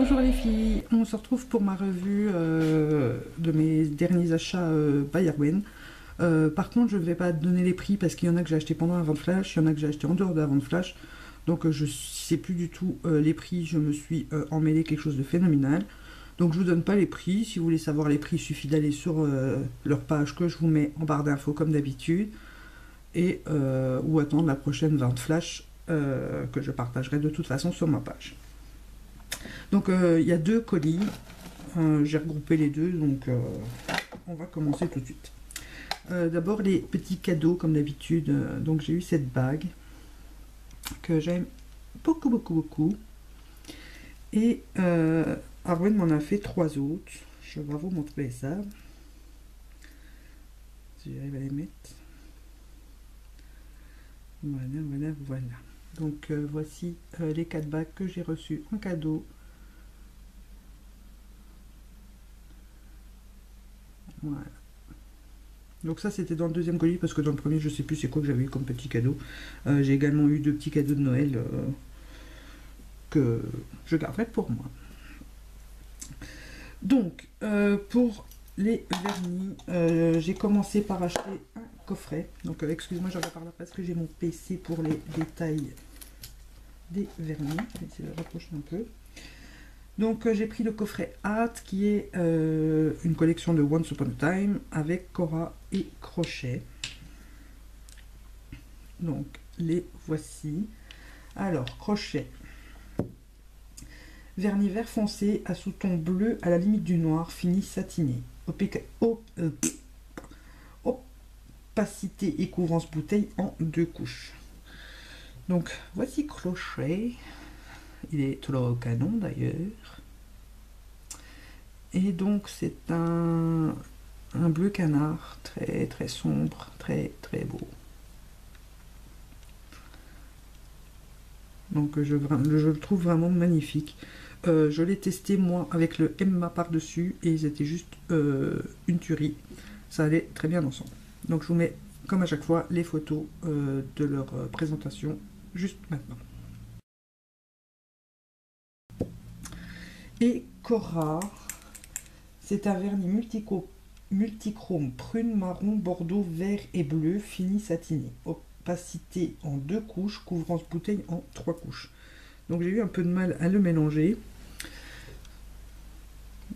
Bonjour les filles, on se retrouve pour ma revue de mes derniers achats by Arwen. Par contre, je ne vais pas donner les prix parce qu'il y en a que j'ai acheté pendant la vente flash, il y en a que j'ai acheté en dehors de la vente flash. Donc je ne sais plus du tout les prix, je me suis emmêlé quelque chose de phénoménal. Donc je vous donne pas les prix, si vous voulez savoir les prix, il suffit d'aller sur leur page que je vous mets en barre d'infos comme d'habitude. Et ou attendre la prochaine vente flash que je partagerai de toute façon sur ma page. Donc il y a deux colis, j'ai regroupé les deux, donc on va commencer tout de suite. D'abord les petits cadeaux comme d'habitude, donc j'ai eu cette bague que j'aime beaucoup et Arwen m'en a fait 3 autres, je vais vous montrer ça, si j'arrive à les mettre. Voilà. Donc voici les 4 bagues que j'ai reçues en cadeau. Voilà. Donc ça c'était dans le deuxième colis parce que dans le premier je sais plus c'est quoi que j'avais eu comme petit cadeau. J'ai également eu 2 petits cadeaux de Noël que je garderai pour moi. Donc pour les vernis, j'ai commencé par acheter un coffret. Donc excusez-moi, j'en reparle parce que j'ai mon PC pour les détails des vernis. Je vais essayer de rapprocher un peu. Donc j'ai pris le coffret Art qui est une collection de Once Upon a Time avec Cora et Crochet. Donc les voici. Alors Crochet, vernis vert foncé à sous-ton bleu à la limite du noir, fini satiné. Opacité et couvrance bouteille en 2 couches. Donc voici Crochet. Il est toujours au canon d'ailleurs. Et donc c'est un bleu canard très sombre, très beau. Donc je le trouve vraiment magnifique. Je l'ai testé moi avec le Emma par-dessus et c'était juste une tuerie. Ça allait très bien ensemble. Donc je vous mets comme à chaque fois les photos de leur présentation juste maintenant. Et Cora, c'est un vernis multichrome prune, marron, bordeaux, vert et bleu, fini satiné. Opacité en 2 couches, couvrance bouteille en 3 couches. Donc j'ai eu un peu de mal à le mélanger.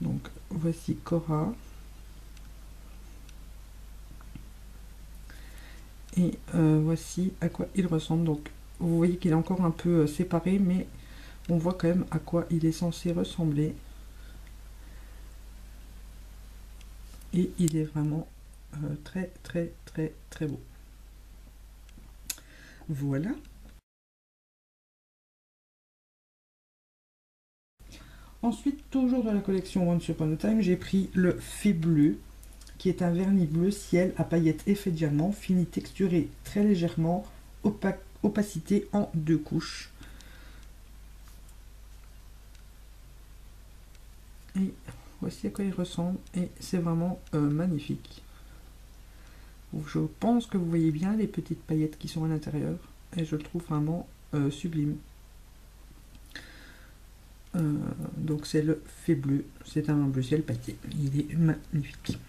Donc voici Cora. Et voici à quoi il ressemble. Donc vous voyez qu'il est encore un peu séparé, mais on voit quand même à quoi il est censé ressembler. Et il est vraiment très beau. Voilà. Ensuite, toujours dans la collection Once Upon a Time, j'ai pris le Fait Bleu, qui est un vernis bleu ciel à paillettes effet diamant, fini texturé très légèrement, opacité en 2 couches. Et voici à quoi il ressemble, et c'est vraiment magnifique. Je pense que vous voyez bien les petites paillettes qui sont à l'intérieur, et je le trouve vraiment sublime. Donc c'est le Fait Bleu, c'est un bleu ciel pailleté, il est magnifique.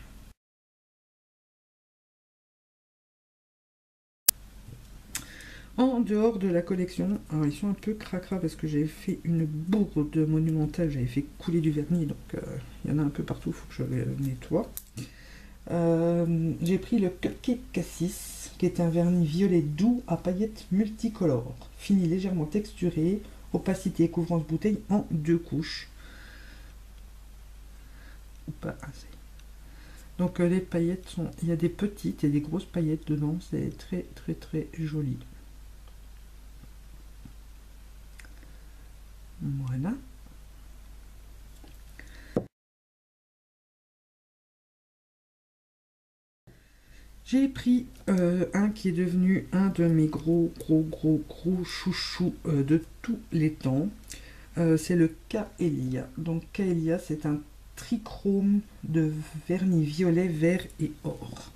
En dehors de la collection, alors ils sont un peu cracra parce que j'avais fait une bourde monumentale, j'avais fait couler du vernis, donc il y en a un peu partout, il faut que je le nettoie. J'ai pris le Cupcake Cassis, qui est un vernis violet doux à paillettes multicolores, fini légèrement texturé, opacité et couvrance bouteille en 2 couches. Ou pas assez. Donc les paillettes sont, il y a des petites et des grosses paillettes dedans, c'est très joli. Voilà. J'ai pris un qui est devenu un de mes gros chouchous de tous les temps. C'est le Caelia. Donc Caelia, c'est un trichrome de vernis violet, vert et or.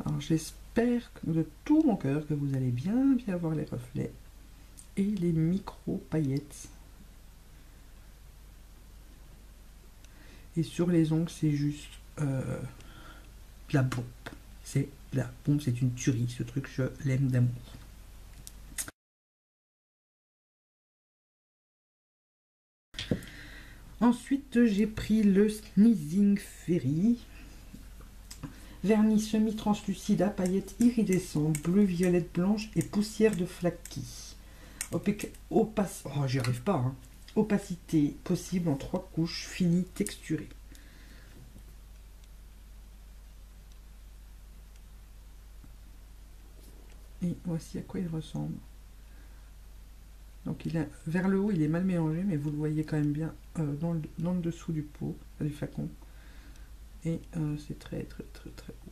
Alors Alors j'espère de tout mon cœur que vous allez bien voir les reflets et les micro paillettes. Et sur les ongles, c'est juste de la bombe. C'est de la bombe, c'est une tuerie. Ce truc, je l'aime d'amour. Ensuite, j'ai pris le Sneezing Fairy. Vernis semi-translucide à paillettes iridescentes, bleu, violette, blanche et poussière de flaquis. Oh, j'y arrive pas. Hein. Opacité possible en 3 couches, fini, texturé. Et voici à quoi il ressemble. Donc vers le haut, il est mal mélangé, mais vous le voyez quand même bien dans le dessous du pot, du flacon. Et c'est très très très très beau.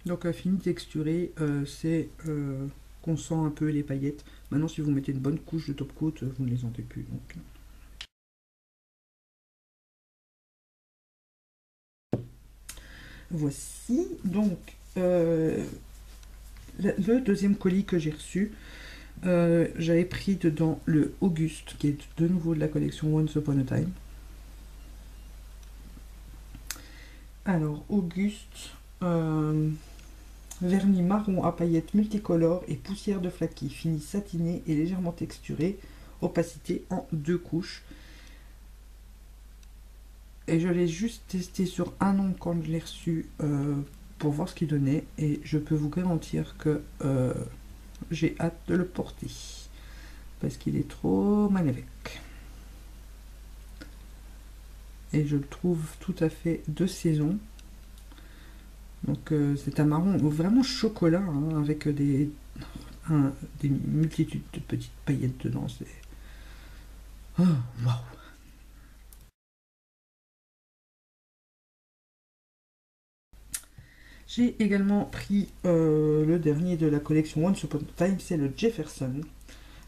Donc fini texturé, c'est qu'on sent un peu les paillettes. Maintenant, si vous mettez une bonne couche de top coat, vous ne les sentez plus. Donc. Voici donc le deuxième colis que j'ai reçu. J'avais pris dedans le Auguste, qui est de nouveau de la collection Once Upon a Time. Alors, Auguste, vernis marron à paillettes multicolores et poussière de flaquis, fini satiné et légèrement texturé, opacité en 2 couches. Et je l'ai juste testé sur un ongle quand je l'ai reçu pour voir ce qu'il donnait. Et je peux vous garantir que j'ai hâte de le porter. Parce qu'il est trop magnifique. Et je le trouve tout à fait de saison. Donc c'est un marron vraiment chocolat hein, avec des multitudes de petites paillettes dedans. C'est... Oh, waouh! J'ai également pris le dernier de la collection Once Upon a Time, c'est le Jefferson.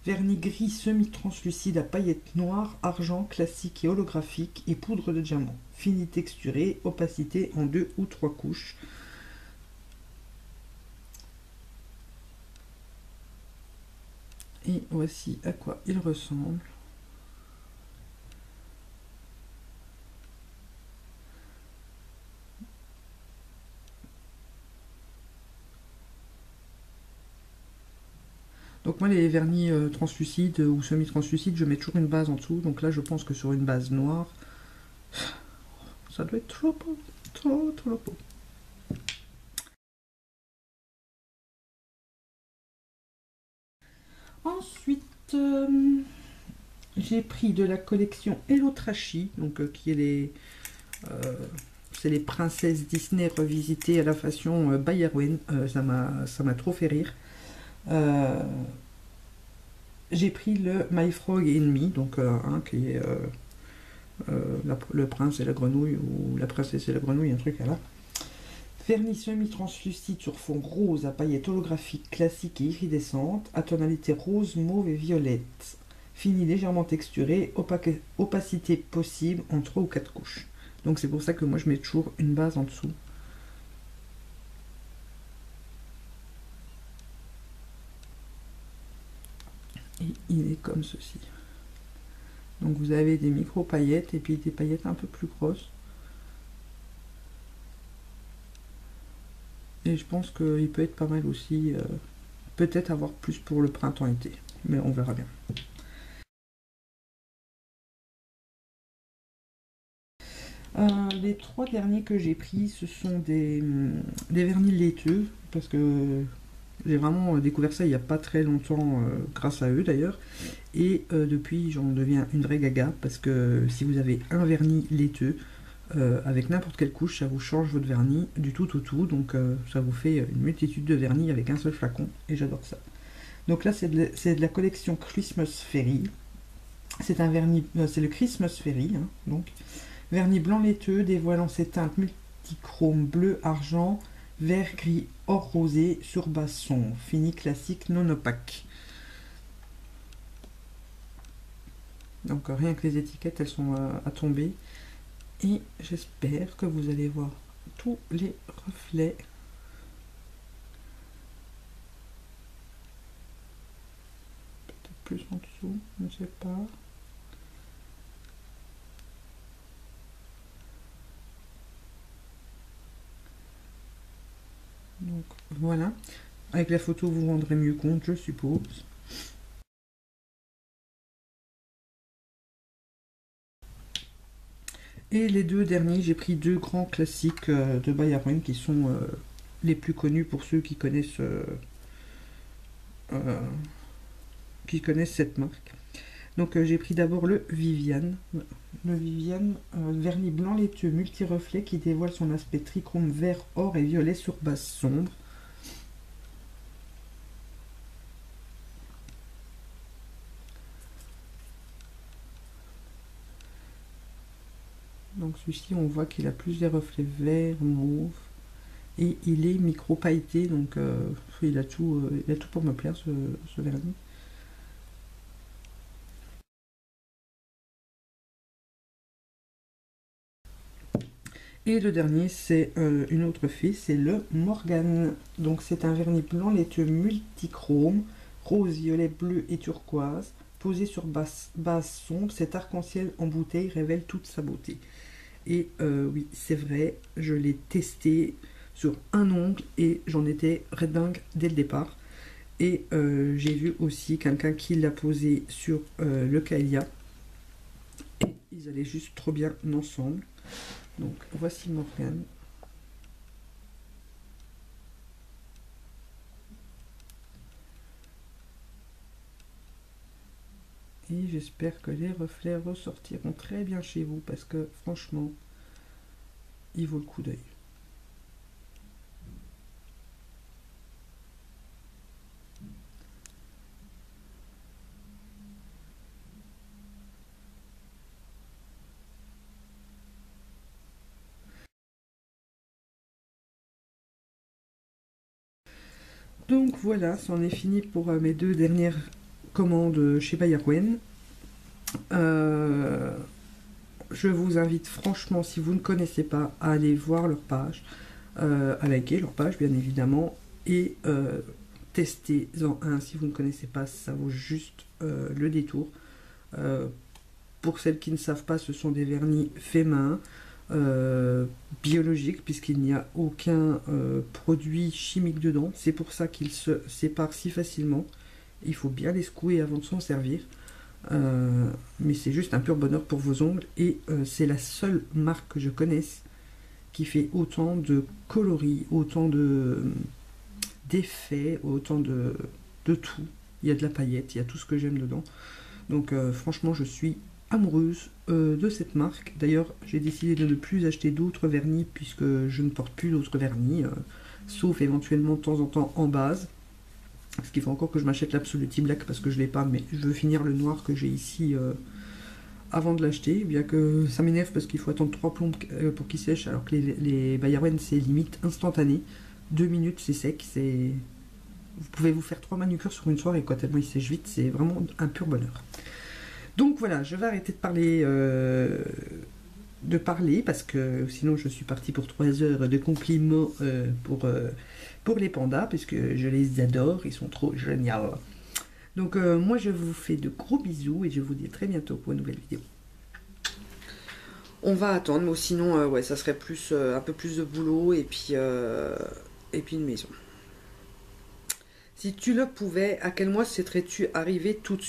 Vernis gris semi-translucide à paillettes noires, argent, classique et holographique et poudre de diamant. Fini texturé, opacité en 2 ou 3 couches. Et voici à quoi il ressemble. Donc moi les vernis translucides ou semi-translucides, je mets toujours une base en dessous. Donc là je pense que sur une base noire, ça doit être trop beau, trop beau. Ensuite, j'ai pris de la collection Hello Trashy, donc qui est c'est les princesses Disney revisitées à la façon Bayerwen. Ça m'a trop fait rire. J'ai pris le My Frog and Me, donc qui est le prince et la grenouille, ou la princesse et la grenouille, un truc là. Vernis semi-translucide sur fond rose à paillettes holographiques classiques et iridescentes, à tonalité rose, mauve et violette. Fini légèrement texturé, opacité possible en 3 ou 4 couches. Donc c'est pour ça que moi je mets toujours une base en dessous. Et il est comme ceci. Donc vous avez des micro paillettes et puis des paillettes un peu plus grosses. Et je pense qu'il peut être pas mal aussi, peut-être avoir plus pour le printemps-été, mais on verra bien. Les 3 derniers que j'ai pris, ce sont des vernis laiteux, parce que j'ai vraiment découvert ça il n'y a pas très longtemps, grâce à eux d'ailleurs. Et depuis, j'en deviens une vraie gaga, parce que si vous avez un vernis laiteux, avec n'importe quelle couche, ça vous change votre vernis du tout au tout. Donc ça vous fait une multitude de vernis avec un seul flacon, et j'adore ça. Donc là, c'est de la collection Christmas Fairy. C'est un vernis, c'est le Christmas Fairy, hein, donc. Vernis blanc laiteux, dévoilant ses teintes multichromes bleu, argent, vert, gris, or rosé, sur base sombre. Fini classique non opaque. Donc rien que les étiquettes, elles sont à tomber. Et j'espère que vous allez voir tous les reflets. Peut-être plus en dessous, je ne sais pas. Donc voilà. Avec la photo, vous vous rendrez mieux compte, je suppose. Et les deux derniers, j'ai pris deux grands classiques de Bayerwen qui sont les plus connus pour ceux qui connaissent cette marque. Donc j'ai pris d'abord le Viviane. Le Viviane vernis blanc laiteux multi-reflet qui dévoile son aspect trichrome vert, or et violet sur base sombre. Donc celui-ci, on voit qu'il a plus des reflets verts, mauve. Et il est micro pailleté, donc il a tout pour me plaire ce vernis. Et le dernier, c'est une autre fée, c'est le Morgane. Donc c'est un vernis blanc laiteux multichrome, rose, violet, bleu et turquoise. Posé sur base sombre, cet arc-en-ciel en bouteille révèle toute sa beauté. Et oui, c'est vrai, je l'ai testé sur un ongle et j'en étais redingue dès le départ. Et j'ai vu aussi quelqu'un qui l'a posé sur le Caïlia. Et ils allaient juste trop bien ensemble. Donc voici Morgane. Et j'espère que les reflets ressortiront très bien chez vous parce que franchement, il vaut le coup d'œil. Donc voilà, c'en est fini pour mes deux dernières commandes chez Bayerwen. Je vous invite franchement, si vous ne connaissez pas, à aller voir leur page, à liker leur page bien évidemment, et testez-en un si vous ne connaissez pas, ça vaut juste le détour. Pour celles qui ne savent pas, ce sont des vernis faits main, biologiques, puisqu'il n'y a aucun produit chimique dedans. C'est pour ça qu'ils se séparent si facilement. Il faut bien les secouer avant de s'en servir. Mais c'est juste un pur bonheur pour vos ongles. Et c'est la seule marque que je connaisse qui fait autant de coloris, autant d'effets, autant de tout. Il y a de la paillette, il y a tout ce que j'aime dedans. Donc franchement, je suis amoureuse de cette marque. D'ailleurs, j'ai décidé de ne plus acheter d'autres vernis puisque je ne porte plus d'autres vernis, sauf éventuellement de temps en temps en base. Ce qui fait encore que je m'achète l'Absoluti Black parce que je ne l'ai pas, mais je veux finir le noir que j'ai ici avant de l'acheter. Bien que ça m'énerve parce qu'il faut attendre 3 plombes pour qu'il sèche, alors que les Bayerwen c'est limite instantané. 2 minutes c'est sec, vous pouvez vous faire 3 manucures sur une soirée, quoi, tellement il sèche vite, c'est vraiment un pur bonheur. Donc voilà, je vais arrêter de parler parce que sinon je suis partie pour 3 heures de compliments pour les pandas, puisque je les adore, ils sont trop géniaux. Donc moi je vous fais de gros bisous et je vous dis à très bientôt pour une nouvelle vidéo. On va attendre, mais sinon ouais, ça serait plus un peu plus de boulot et puis une maison. Si tu le pouvais, à quel mois souhaiterais-tu arriver tout de suite?